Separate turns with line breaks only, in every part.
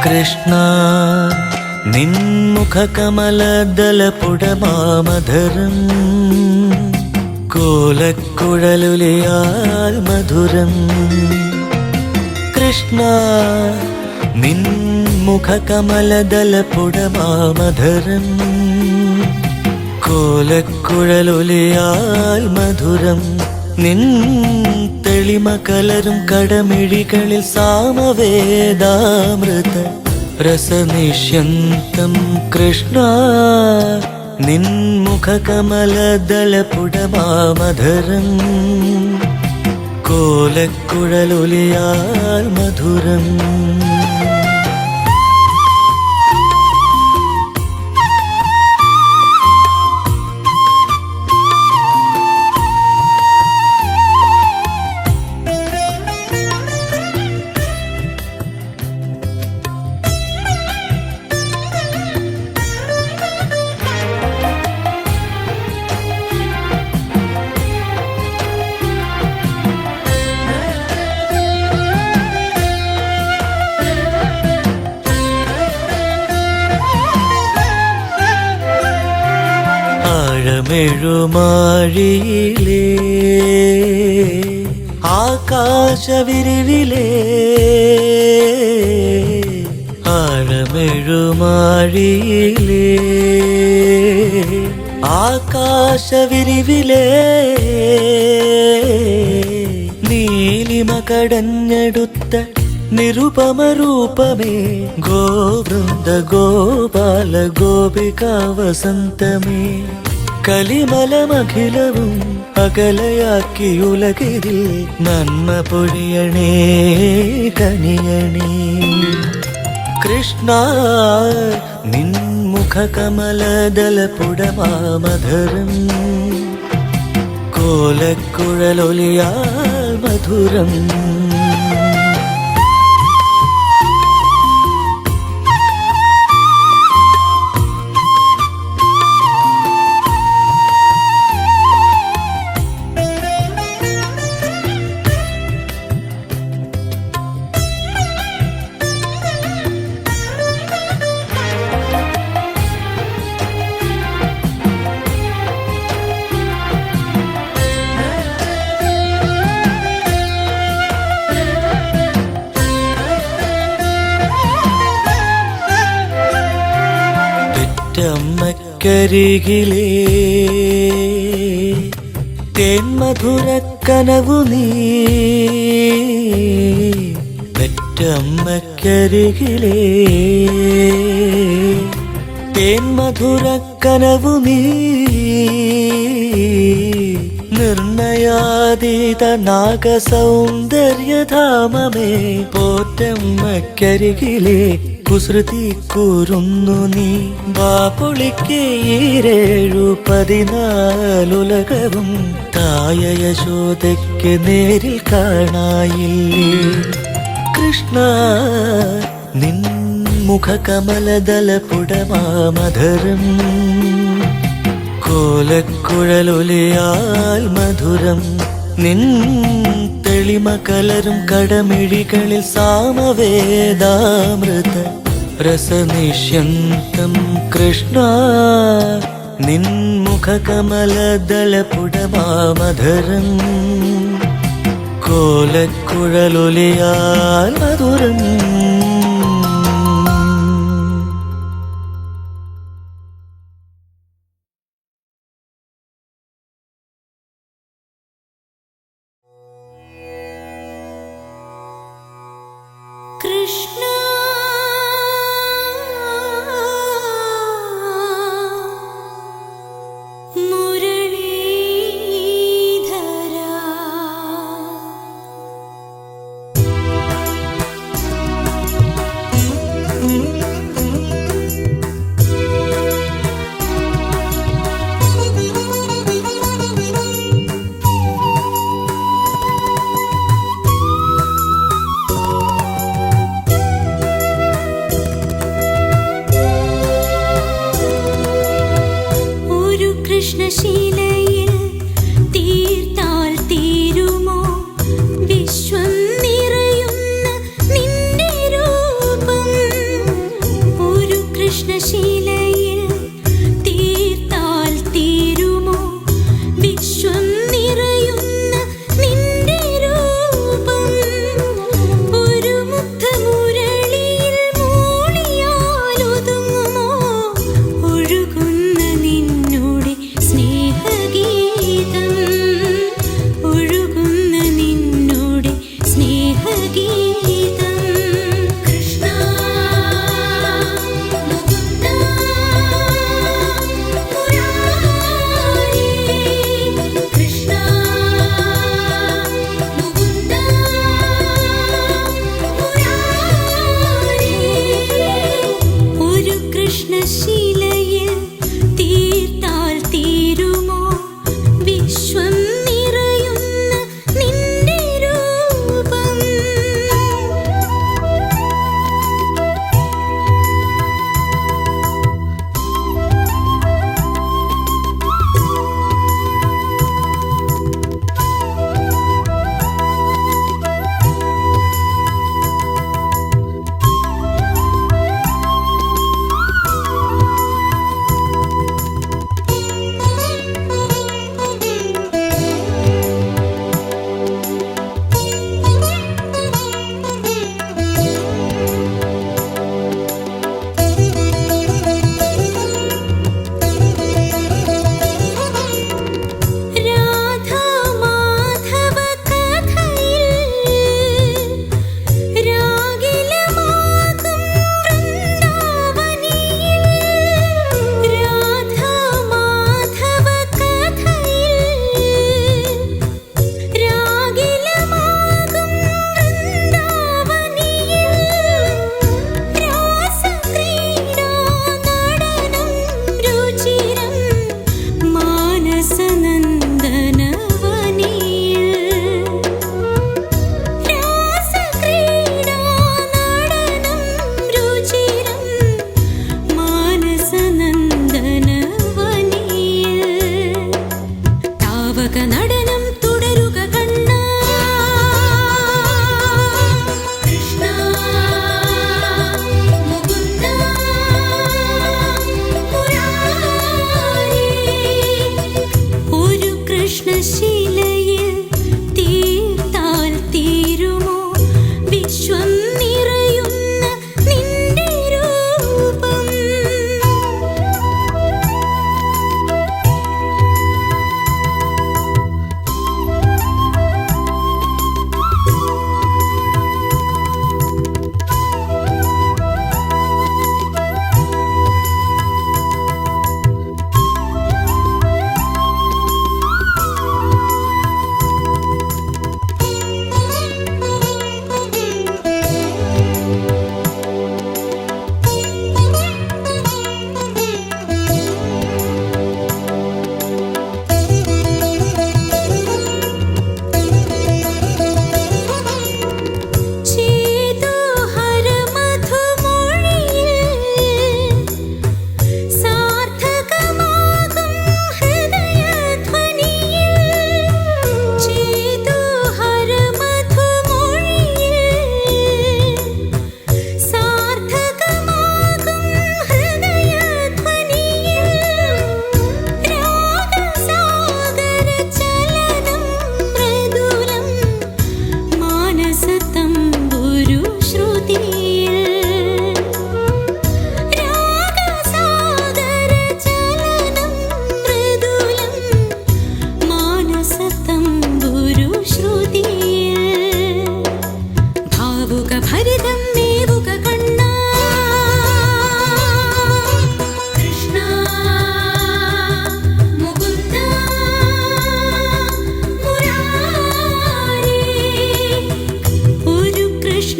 കൃഷ്ണ നിൻമുഖകമലദലപുടമാമധരം കോലക്കുഴലുലിയാൽ മധുരം. കൃഷ്ണ നിൻമുഖകമലദലപുടമാമധരം കോലക്കുഴലുലിയാൽ മധുരം. നിൻ തെളിമ കലരും കടമിഴികളിൽ സാമവേദാമൃത രസനിഷ്യന്തം. കൃഷ്ണ നിൻമുഖകമലദലപുടമാമധരം കോലക്കുഴലുലിയാൽ മധുരം. ആഴമെഴുമാഴിയിലേ ആകാശവിരിവിലേ ആഴമെഴുമാഴിയിലേ ആകാശവിരിവിലേ നീലിമ കടഞ്ഞെടുത്ത നിരുപമരൂപമേ ഗോവൃന്ദ ഗോപാല ഗോപികാ വസന്തമേ. കലിമലമഖിലവും അകലയാക്കിയുലകിൽ നന്മ പൊഴിയണേ കനിയണേ. കൃഷ്ണ നിൻമുഖകമലദലപുടമാമധരം കോലക്കുഴലൊലിയാൽ മധുരം. അമ്മക്കരികിലേ തേന്മധുരക്കനവു നീ പെറ്റമ്മക്കരികിലേ തേന്മധുരക്കനവു നീ. നിർണയാതീത നാഗസൗന്ദര്യധാമമേ പോറ്റമ്മക്കരികിലേ കുസൃതി കൂറുന്നു നീ. വാപൊളിക്ക് 7-14 തായ യശോദയ്ക്ക് നേരിൽ കാണായില്ലേ. കൃഷ്ണ നിൻമുഖകമലദലപുടമാമധരം കോലക്കുഴലൊലിയാൽ മധുരം. നിൻ തെളിമ കലരും കടമിഴികളിൽ സാമവേദാമൃത രസനിഷ്യന്തം. കൃഷ്ണ നിൻമുഖകമലദലപുടമാമധരം കോലക്കുഴലൊലിയാൽ മധുരം.
കൃഷ്ണ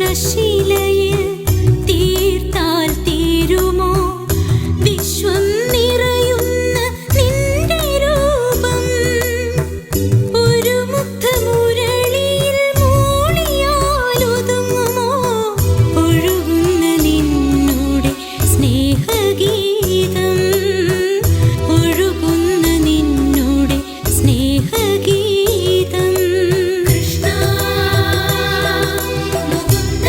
കൃഷ്ണശിലയിൽ തീർത്താൽ തീരുമോ വിശ്വം നിറയുന്ന നിന്റെ രൂപം? ഒരു മുക്തമുരളിയിൽ മൂളിയാലൊതുങ്ങുമോ ഒഴുകുന്ന നിന്നോടെ സ്നേഹഗീതം? ഒഴുകുന്ന നിന്നോടെ സ്നേഹഗീതം. കൃഷ്ണ മുകുന്ദ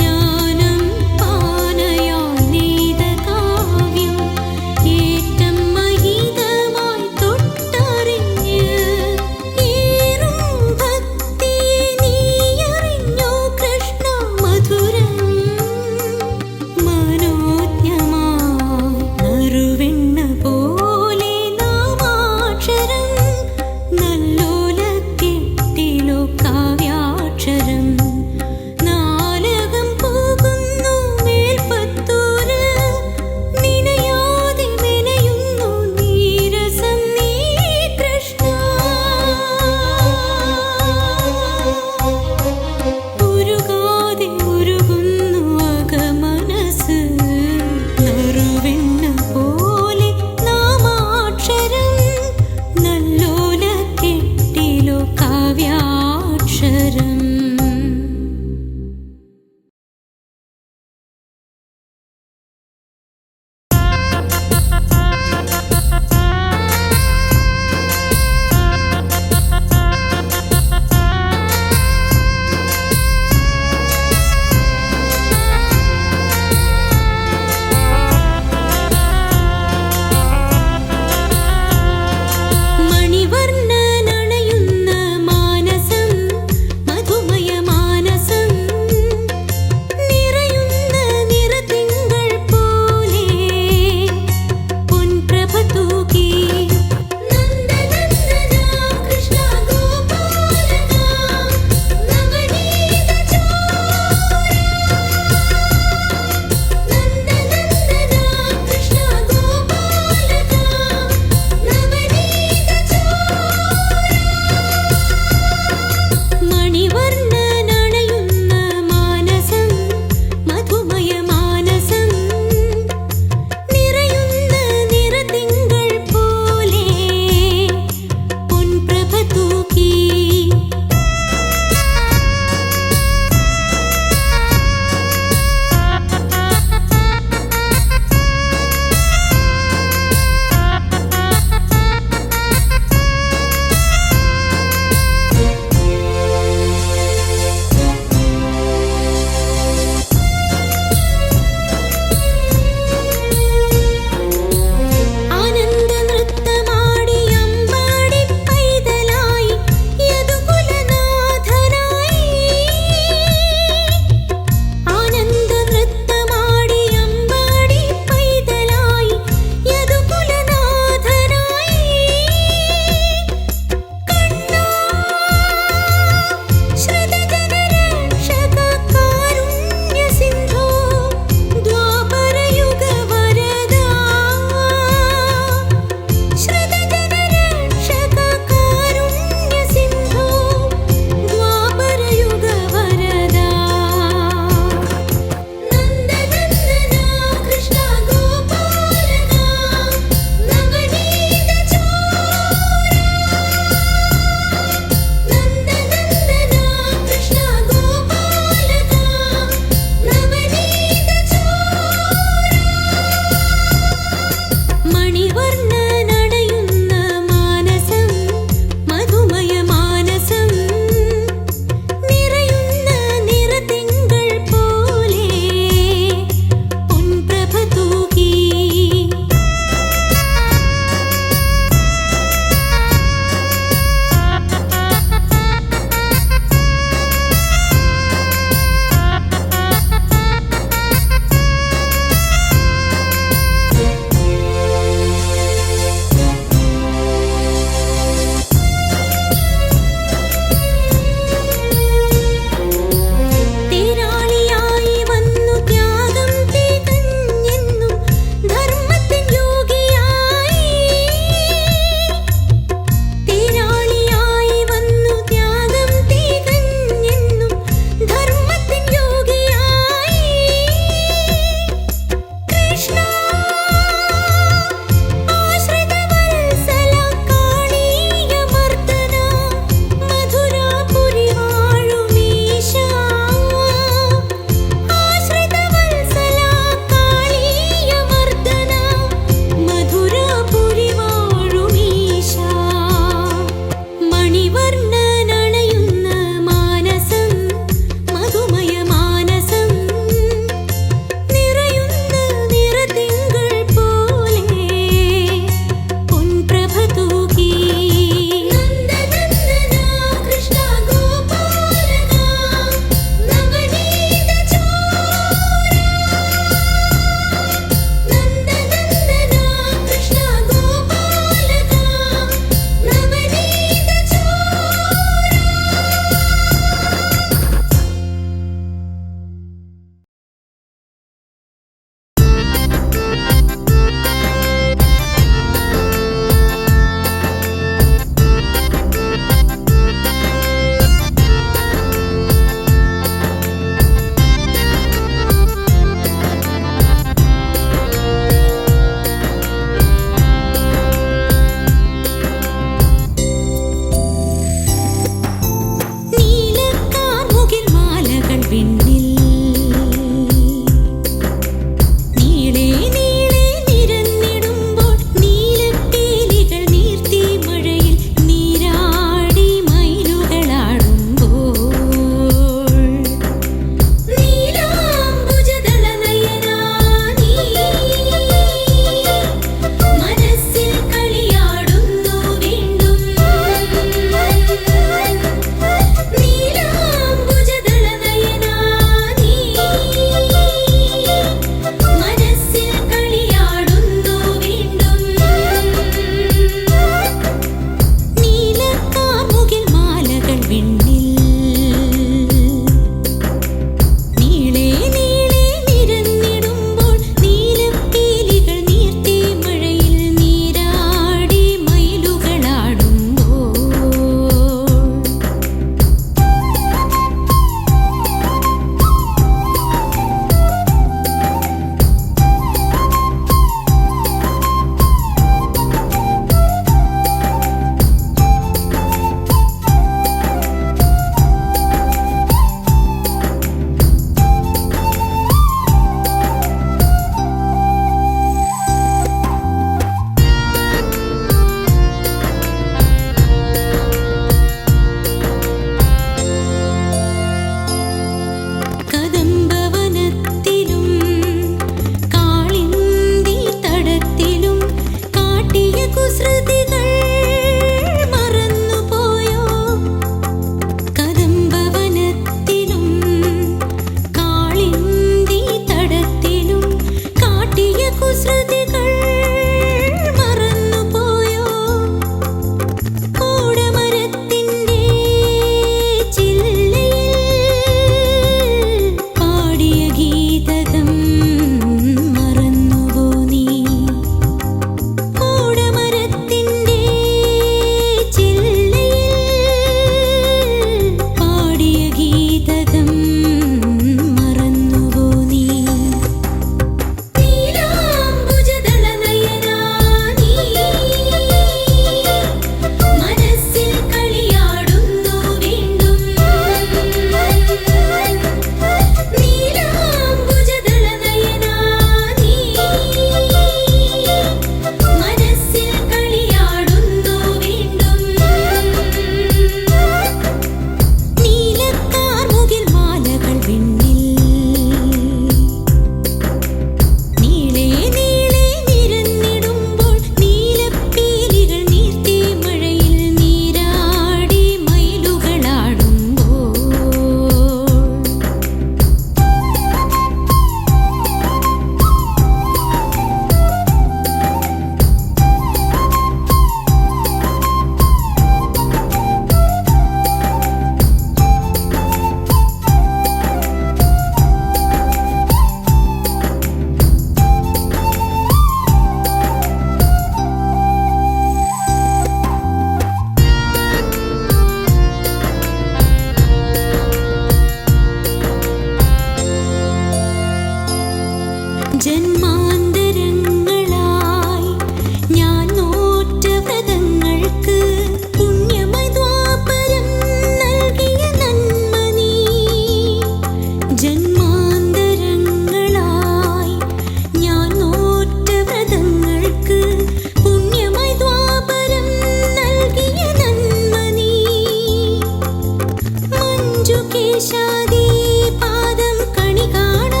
പാദം കണി കാണാൻ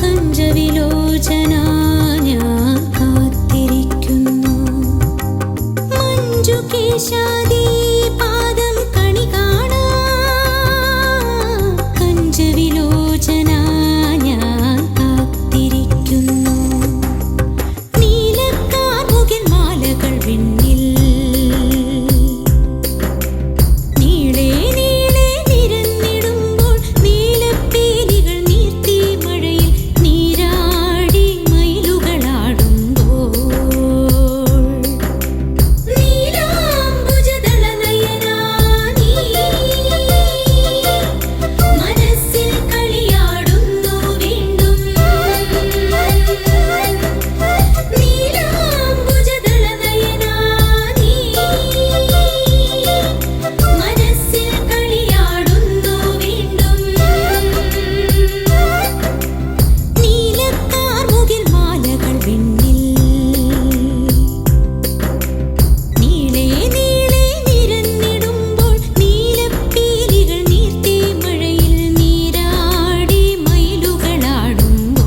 കഞ്ചവിലോചന ഞാൻ കാത്തിരിക്കുന്നു. മഞ്ജുകേശാദി പാദം കണി കാണാൻ കഞ്ചവിലോചന ഞാൻ കാത്തിരിക്കുന്നു. നീലക്കാർമുകിൽ മാലകൾ വിണ്ണിൽ നീളെ നീളെ നിരന്നിടുമ്പോൾ നീലപ്പീലികൾ നീർത്തി മഴയിൽ നീരാടി മയിലുകളാടുമ്പോൾ നീലാംബുജദളനയനാ നീ മനസ്സിൽ കളിയാടുന്നു വീണ്ടും. നീലാംബുജദളനയനാ നീ മനസ്സിൽ കളിയാടുന്നു വീണ്ടും. നീലക്കാർമുകിൽ മാലകൾ വിണ്ണിൽ നീളെ നീളെ നിരന്നിടുമ്പോൾ നീലപ്പീലികൾ നീർത്തി മഴയിൽ നീരാടി മയിലുകളാടുമ്പോൾ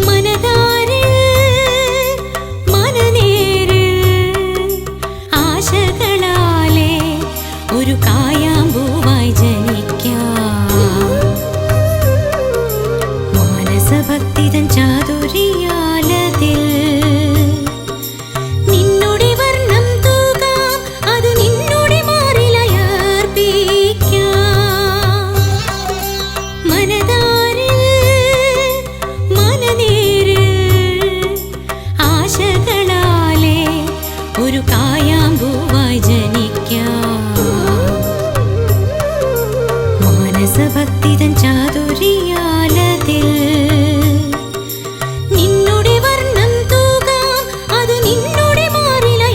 മനതാരിൽ മനനേരിൽ ആശകളാലെ ഒരു കായാമ്പൂവായി ജനിക്കാം. മാനസഭക്തിതൻ ചാതുരിയാലതിൽ നിന്നുടെ വർണ്ണം തൂകാം, അത് നിന്നുടെ മാറിലയർപ്പിക്കാം. മനതാരിൽ മനനേരിൽ ആശകളാലെ ഒരു കായാമ്പൂവായി ജനിക്കാം. മാനസഭക്തിതൻ ചാതുരിയാലതിൽ നിന്നുടെ വർണ്ണം തൂകാം, അത് നിന്നുടെ മാറിലയർപ്പിക്കാം.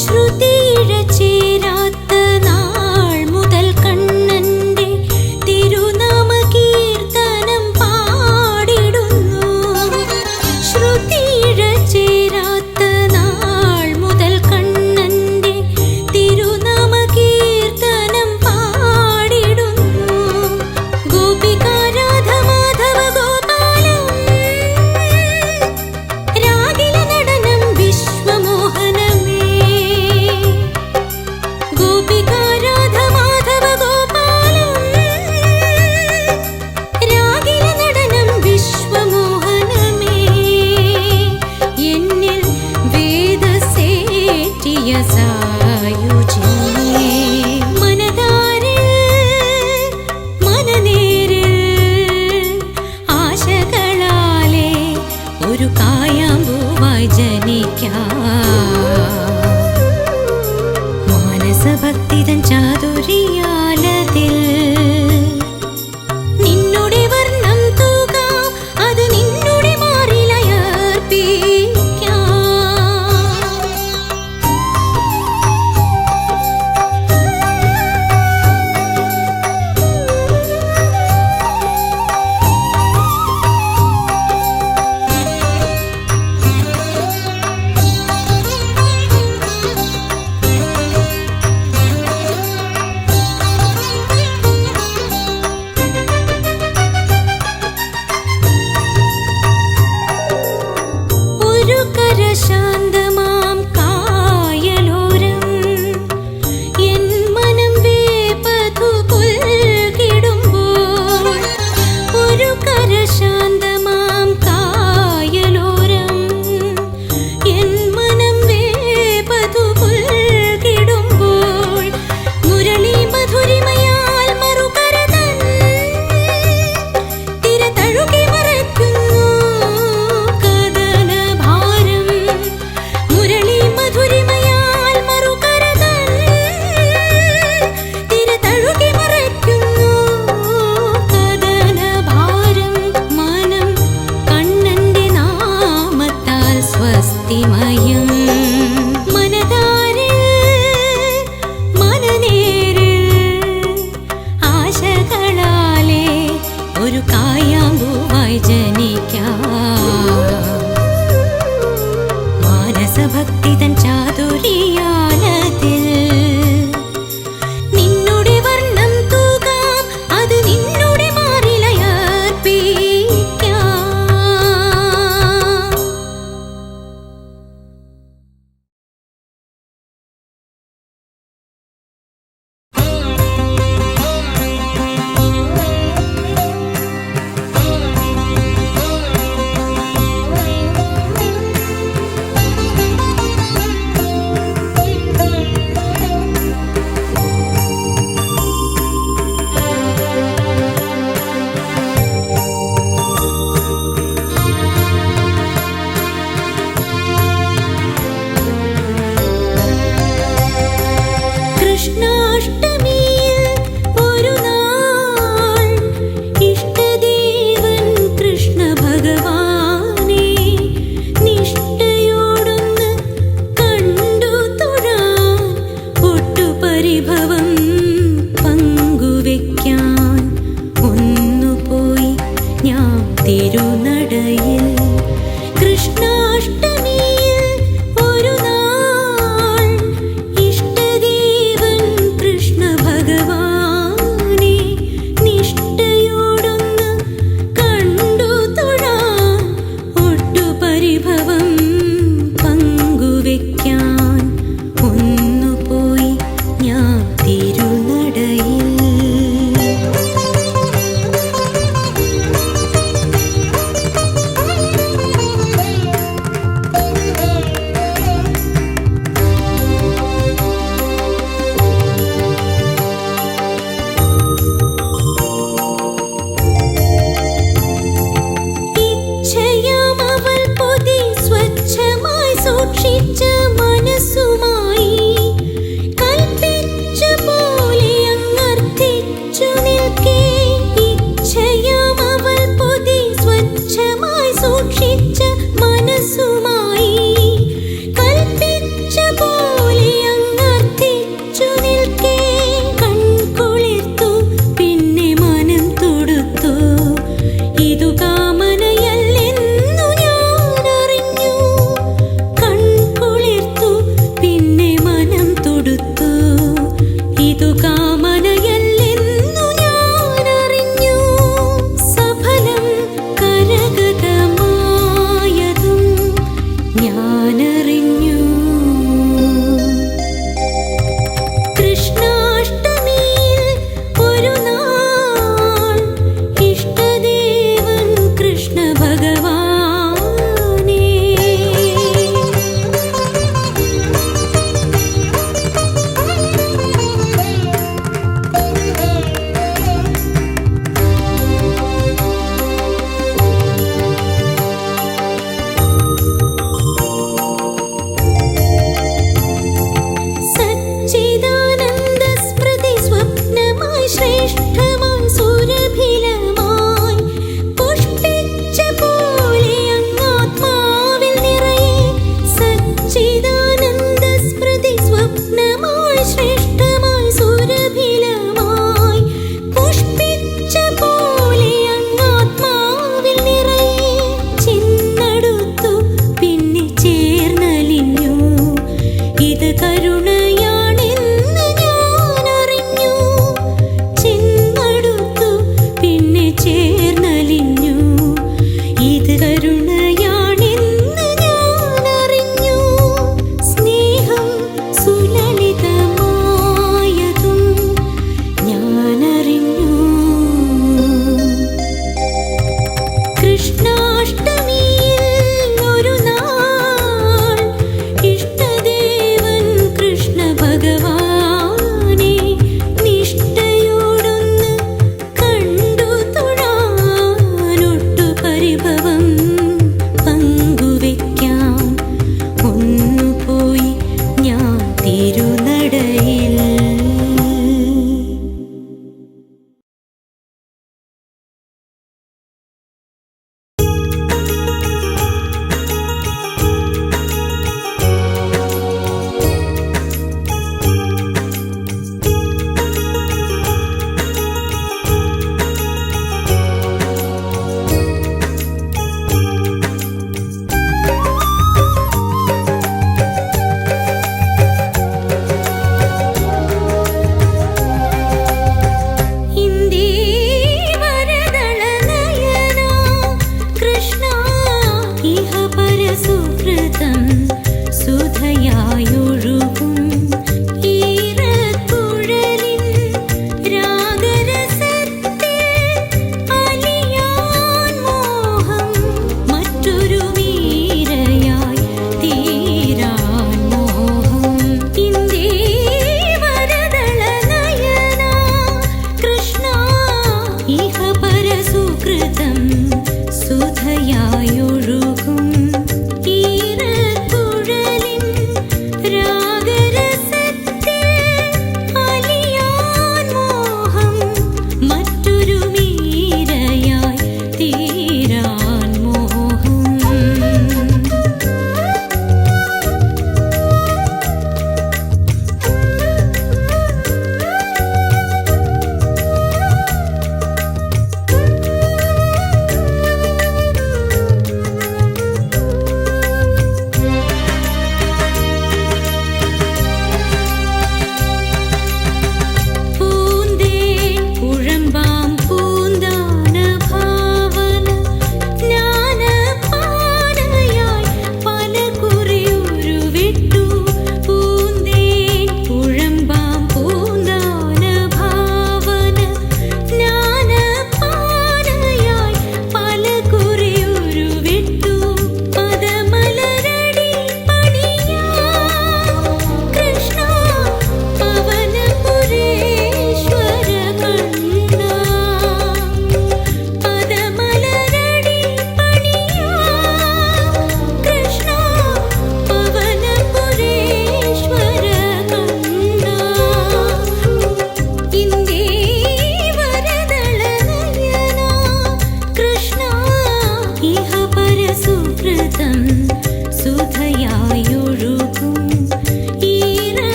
ശ്രുതിയിഴ ചേരാത്ത നാൾ മുതൽ കണ്ണന്റെ തിരുനാമ കീർത്തനം പാടിടുന്നു. ശ്രുതിയിഴ ചേരാത്ത നാൾ മുതൽ കണ്ണന്റെ തിരുനാമ കീർത്തനം പാടിടുന്നു. ഗോപികാരാധ മാധവ ഗോപാലം രാഗില നടനം വിശ്വമോഹനമേ. ഗോപികാരാധ മാധവ ഗോപാലം രാഗില നടനം വിശ്വമോഹനമേ. എന്നിൽ വേദസേറ്റിയ സായുജ്യമേ. മനതാരിൽ മനനേരിൽ ആശകളാലെ ഒരു കായാമ്പൂവായി ജനിക്കാം. മാനസഭക്തിതൻ ചാതുരിയാലതിൽ നിന്നുടെ വർണ്ണം തൂകാം, അത് നിന്നുടെ മാറിലയർപ്പിക്കാം. ഭക്തിമയം മനതാരിൽ മനനേരിൽ ആശകളാലേ ഒരു കായാമ്പൂവായി ജനിക്കാം. മാനസഭക്തി തൻ ചാതുരിയാലതിൽ നിന്നുടെ വർണ്ണം തൂകാം, അത് നിന്നുടെ മാറിലയർപ്പിക്കാം. കൃഷ്ണാഷ്ടമിയിൽ ഒരു നാൾ ഇഷ്ടദേവൻ കൃഷ്ണ ഭഗവാനെ നിഷ്ഠയോടൊന്ന് കണ്ടു തൊഴാൻ ഒട്ടുപരിഭവം പങ്കുവെക്കാൻ ഒന്നുപോയി ഞാൻ തിരുനടയിൽ. കൃഷ്ണാഷ്ടമിയിൽ ഒരു നാൾ ഇഷ്ടദേവൻ കൃഷ്ണ ഭഗവാനെ നിഷ്ഠയോടൊന്ന് കണ്ടു തൊഴാൻ ഒട്ടുപരിഭവം പങ്കുവെക്കാൻ ഒന്നുപോയി ഞാൻ തിരുനടയിൽ. ഇച്ഛയാമവൾ പൊതി സ്വച്ഛമായി സൂക്ഷിച്ച മനസ്സുമായി കൽപ്പിച്ച പോലെ അങ്ങർത്ഥിച്ചു നിൽക്കേ. ഇച്ഛയാമവൾ പൊതി സ്വച്ഛമായി സൂക്ഷിച്ച മനസ്സുമായി കൽപ്പിച്ച പോലെ അങ്ങർത്ഥിച്ചു നിൽക്കേ. കൺകുളിർത്തു പിന്നെ മനം തൊടുത്തു, ഇതു കാമനയല്ലെന്നു ഞാനറിഞ്ഞു. കൺകുളിർത്തു പിന്നെ മനം തൊടുത്തു, ഇതു കാമനയല്ലെന്നു ഞാനറിഞ്ഞു. സഫലം കരഗതമായതും ഞാനറിഞ്ഞു. കൃഷ്ണാഷ്ടമിയിൽ ഒരു നാൾ ഇഷ്ടദേവൻ കൃഷ്ണ ഭഗവാനെ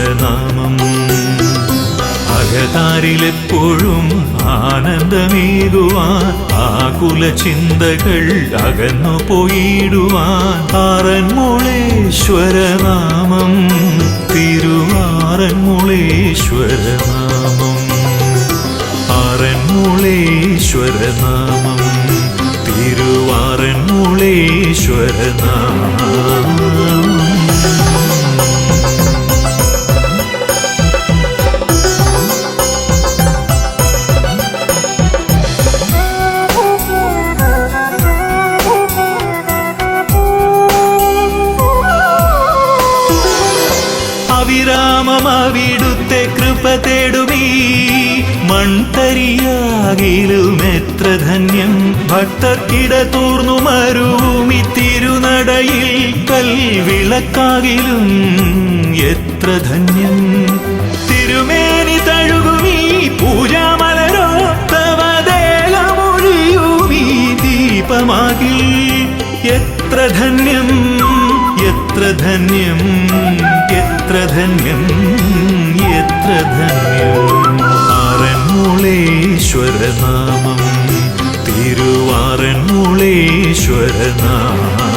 ഈശ്വരനാമം അകതാരിലെപ്പോഴും ആനന്ദമേകുവാൻ ആകുല ചിന്തകൾ അകന്നു പോയിടുവാൻ ആറന്മുളേശ്വരനാമം തിരുവാറന്മുളേശ്വരനാമം ആറന്മുളേശ്വരനാമം തിരുവാറന്മുളേശ്വരനാമം അവിരാമമവിടുത്തെ കൃപ തേടുമീ മൺതരിയാകിലും എത്ര ധന്യം ഭക്തർക്കിട തൂർന്നു മരുമി തിരുനടയിൽ കൽവിളക്കാകിലും എത്ര ധന്യം തിരുമേനി തഴുകുമീ പൂജാമലരോ തവദേലമൊഴിയുമീ ദീപമാകിൽ എത്ര ധന്യം എത്ര ധന്യം എത്ര ധന്യം എത്ര ധന്യം ആറന്മുളേശ്വരനാമം തിരുവാറന്മുളേശ്വരനാമം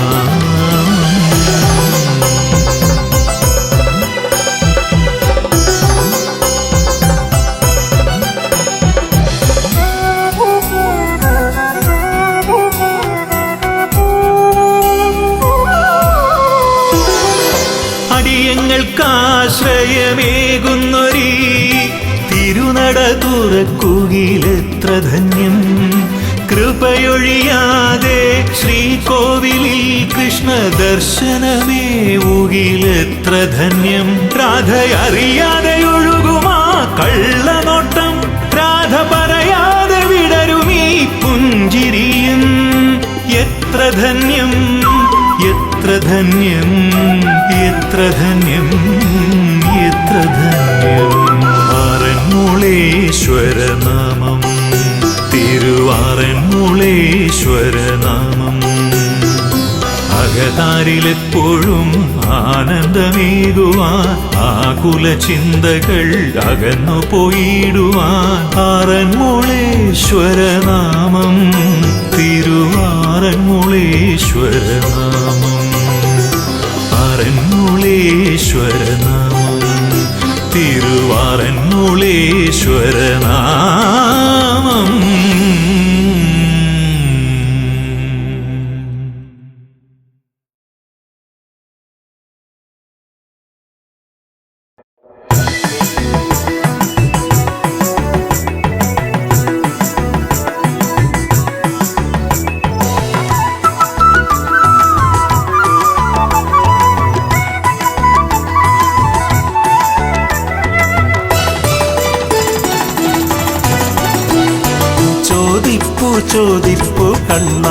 ാശ്രയമേകുന്നൊരീ തിരുനട തുറക്കുകിലെത്ര ധന്യം കൃപയൊഴിയാതെ ശ്രീകോവിലിൽ കൃഷ്ണ ദർശനമേവുകിലെത്ര ധന്യം രാധയറിയാതെ ഒഴുകുമാ കള്ളനോട്ടം രാധ പറയാതെ വിടരുമീ പുഞ്ചിരിയും എത്ര ധന്യം എത്ര ധന്യം എത്ര ധന്യം എത്ര ധന്യം ആറന്മുളേശ്വരനാമം തിരുവാറന്മുളേശ്വരനാമം അകതാരിലെപ്പോഴും ആനന്ദമേകുവാൻ ആകുല ചിന്തകൾ അകന്നു പോയിടുവാൻ ആറന്മുളേശ്വരനാമം തിരുവാറന്മുളേശ്വരനാമം ആറന്മുളേശ്വരനാമം തിരുവാറന്മുളേശ്വരനാമം
ചോദിപ്പു കണ്ണ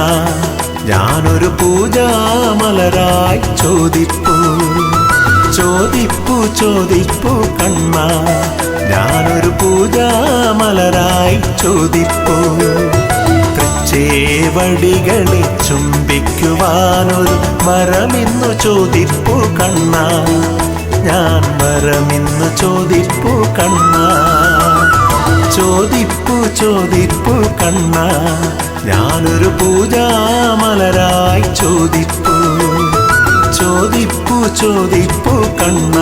ഞാനൊരു പൂജാമലരായി ചോദിപ്പു കണ്ണ ഞാനൊരു പൂജാമലരായി ചോദിപ്പു തൃച്ചേവടികളെ ചുംബിക്കുവാനൊരു മരമിന്നു ചോദിപ്പു കണ്ണ ഞാൻ മരമിന്നു ചോദിപ്പു കണ്ണ ചോദിപ്പു കണ്ണ ഞാനൊരു പൂജാമലരായി ചോദിപ്പു കണ്ണ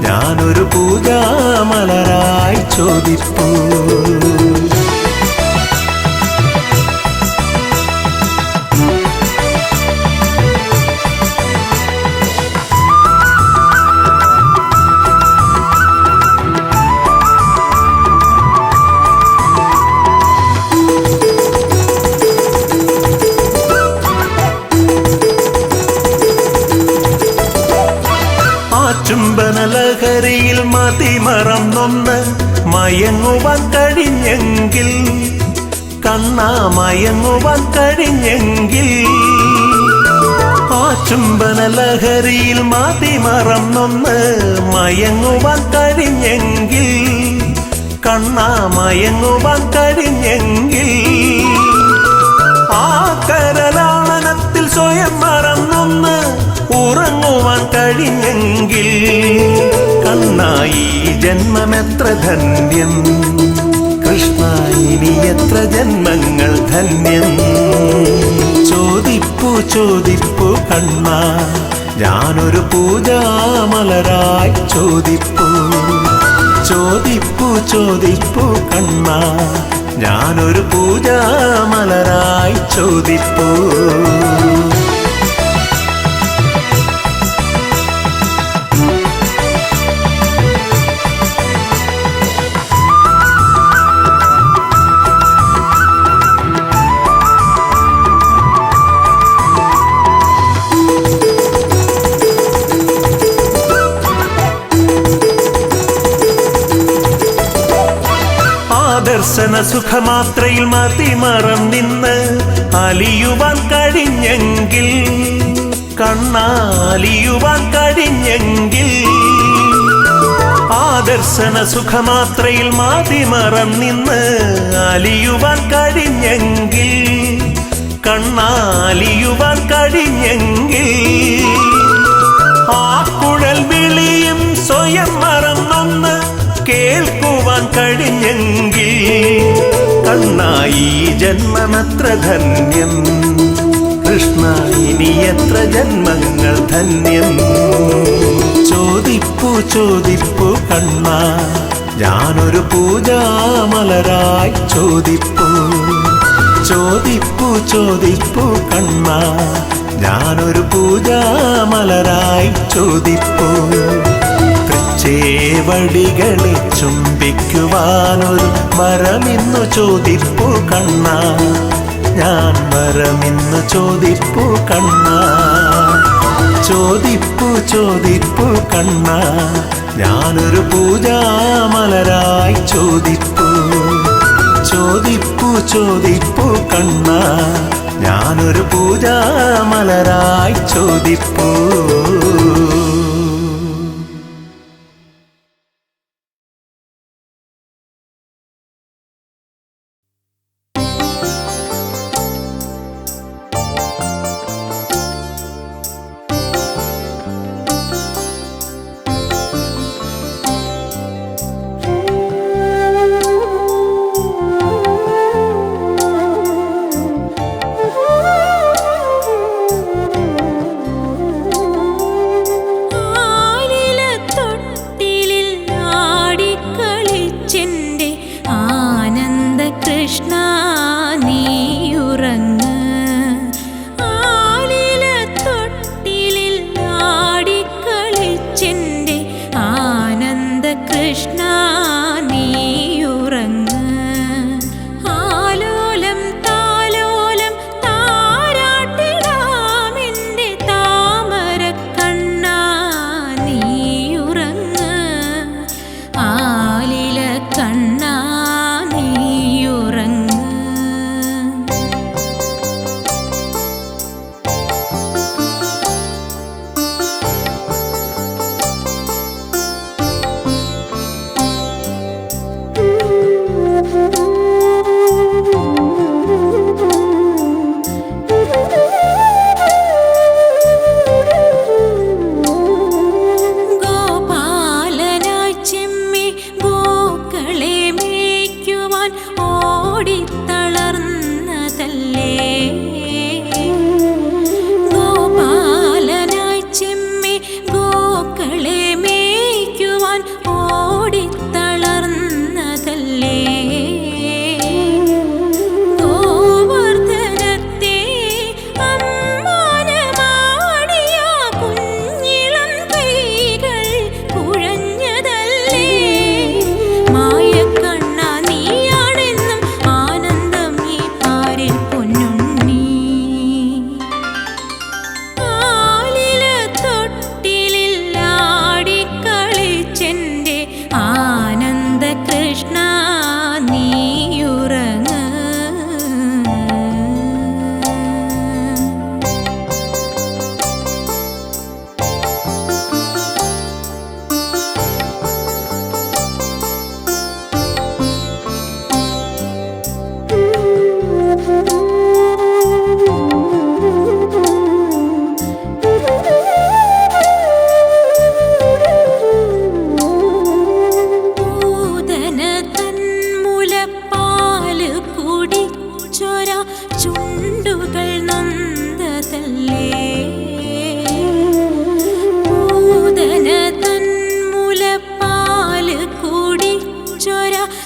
ഞാനൊരു പൂജാമലരായി ചോദിപ്പു ചുംബനലഹരിയിൽ മതിമറന്നൊന്ന് മയങ്ങുവാൻ കഴിഞ്ഞെങ്കിൽ കണ്ണാ മയങ്ങുവാൻ കഴിഞ്ഞെങ്കിൽ ആ ചുംബനലഹരിയിൽ മതിമറന്നൊന്ന് മയങ്ങുവാൻ കഴിഞ്ഞെങ്കിൽ കണ്ണാ മയങ്ങുവാൻ കഴിഞ്ഞെങ്കിൽ ആ കരലാളനത്തിൽ സ്വയം മറന്നൊന്ന് ഉറങ്ങുവാൻ കഴിഞ്ഞെങ്കിൽ കണ്ണായി ജന്മമെത്ര ധന്യം കൃഷ്ണ ഇനി എത്ര ജന്മങ്ങൾ ധന്യം ചോദിപ്പു ചോദിപ്പു കണ്ണ ഞാനൊരു പൂജാമലരായി ചോദിപ്പു ചോദിപ്പു ചോദിപ്പു കണ്ണ ഞാനൊരു പൂജാമലരായി ചോദിപ്പു ദർശന സുഖമാത്രയിൽ മതിമറന്നിന്ന് അലിയുവാൻ കഴിഞ്ഞെങ്കിൽ കണ്ണാലിയുവാൻ കഴിഞ്ഞെങ്കിൽ ആ ദർശന സുഖമാത്രയിൽ മതിമറന്നിന്ന് അലിയുവാൻ കഴിഞ്ഞെങ്കിൽ കണ്ണാലിയുവാൻ കഴിഞ്ഞെങ്കിൽ ആ കുഴൽ വിളിയും സ്വയം മറന്നൊന്ന് കേൾക്കുവാൻ കഴിഞ്ഞെങ്കിൽ കണ്ണായി ജന്മമത്ര ധന്യം കൃഷ്ണ ഇനി എത്ര ജന്മങ്ങൾ ധന്യം ചോദിപ്പു ചോദിപ്പു കണ്ണ ഞാനൊരു പൂജാമലരായി ചോദിപ്പു ചോദിപ്പു ചോദിപ്പു കണ്ണ ഞാനൊരു പൂജാമലരായി ചോദിപ്പു ചേവടികളെ ചുംബിക്കുവാനൊരു മരമിന്നു ചോദിപ്പു കണ്ണ ഞാൻ മരമിന്നു ചോദിപ്പു കണ്ണ ചോദിപ്പു ചോദിപ്പു കണ്ണ ഞാനൊരു പൂജാമലരായി ചോദിപ്പു ചോദിപ്പു ചോദിപ്പു കണ്ണ ഞാനൊരു പൂജാമലരായി ചോദിപ്പു
ആ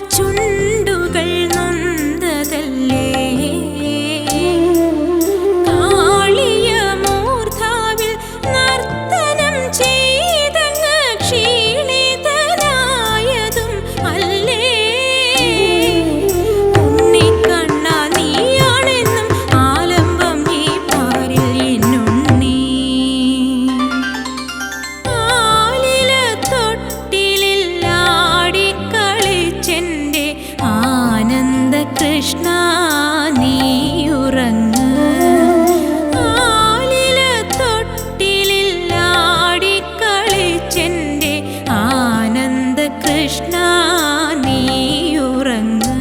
ചുണ്ടുകൾ നൊന്തതല്ലേ കാളിയ മൂർധാവിൽ നർത്തനം ചെയ്തങ്ങ് ക്ഷീണിതനായതും അല്ലേ ഉണ്ണിക്കണ്ണ നീയാണെന്നും ആലംബം ഈ പാരിൽ എന്നുണ്ണി ആലില തൊട്ടിലിൽ ആടിക്കളിച്ചെന്റെ ആനന്ദ കൃഷ്ണ നീയുറങ്ങ് ആലില തൊട്ടിലിൽ ആടിക്കളിച്ചെന്റെ ആനന്ദ കൃഷ്ണ നീയുറങ്ങ്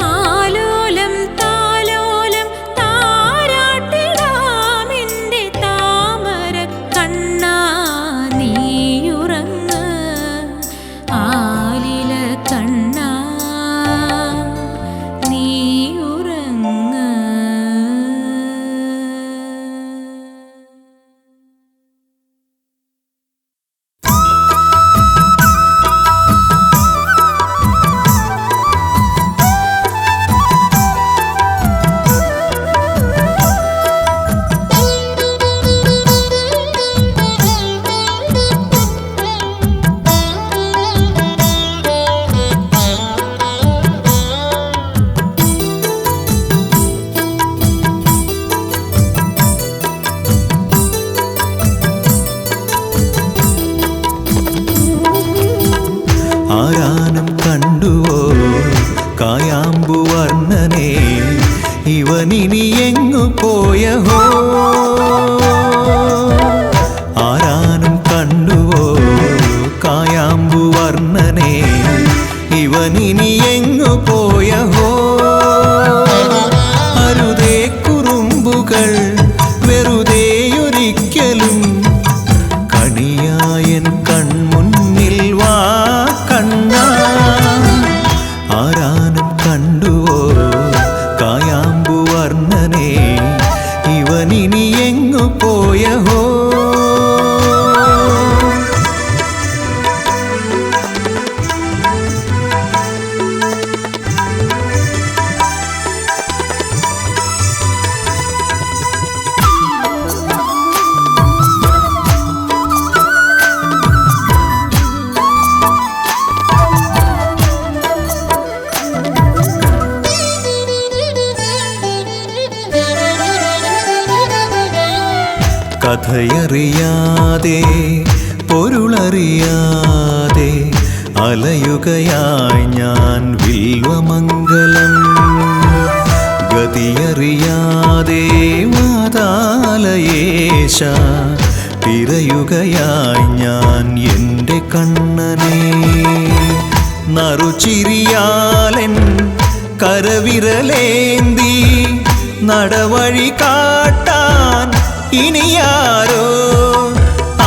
ആലോലം താലോലം താരാട്ടിടാമെന്റെ താമര കണ്ണ നീയുറങ്ങ് ആലില കണ്ണ നീയുറങ്ങ്
ആരാനം കണ്ടുവോ കായാമ്പുവർണ്ണനെ ഇവനിനി എങ്ങു പോയഹോ ആരാനം കണ്ടുവോ കായാമ്പുവർണ്ണനെ ഇവനിനി എങ്ങു പോയഹോ അരുതേ കുറുമ്പുകൾ വെറുതെയൊരിക്കലും കണിയായൻ കൺമുന്നിൽ വാ കണ്ണ ആരാനം കണ്ടുവോ കായാമ്പുവർണ്ണനെ ഇവനിനി എങ്ങു പോയഹോ കഥയറിയാതെ പൊരുളറിയാതെ അലയുകയായി ഞാൻ വില്വമംഗലം ഗതിയറിയാതെ മാതാലയേശ തിരയുകയായി ഞാൻ എൻ്റെ കണ്ണനെ നറുചിരിയാലൻ കരവിരലേന്തി നടവഴി കാട്ടാൻ ഇനിയാരോ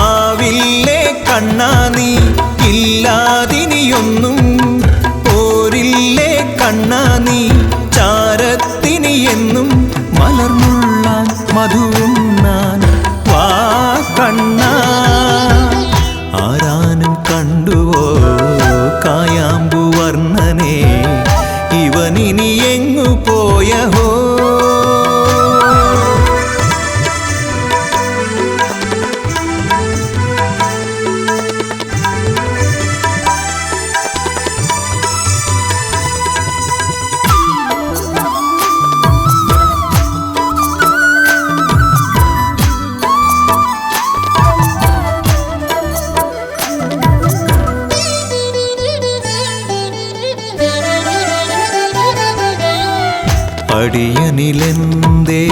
ആവില്ലേ കണ്ണാ നീ ഇല്ലാതിനിയൊന്നും പോരില്ലേ കണ്ണാ നീ ചാരത്തിനി എന്നും മലർന്നുള്ളാൻ മധുവുണ്ണാൻ വാ കണ്ണാ ആരാനും കണ്ടുവോ കായാമ്പുവർണ്ണനെ ഇവനിനി എങ്ങു പോയഹോ അടിയനിലെന്തേ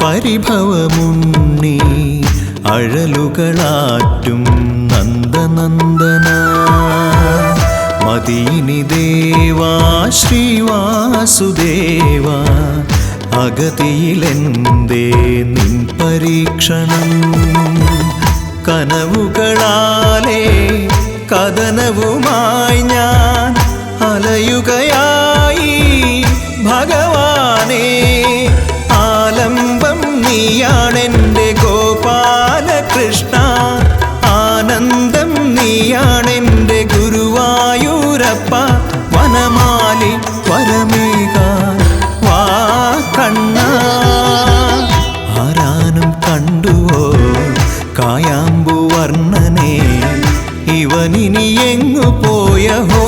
പരിഭവമുണ്ണി അഴലുകളാറ്റും നന്ദനന്ദന മദീനി ദേവാ ശ്രീവാസുദേവ അഗതിയിലെന്തേ നിൻ പരീക്ഷണം കനവുകളാലേ കഥനവുമായി ഞാൻ അലയുകയായി ഭഗവാനേ ആലംബം നീയാണെൻ്റെ ഗോപാലകൃഷ്ണ ആനന്ദം നീയാണെൻ്റെ ഗുരുവായൂരപ്പ കായാമ്പു വർണ്ണനെ ഇവനിനി എങ്ങു പോയഹോ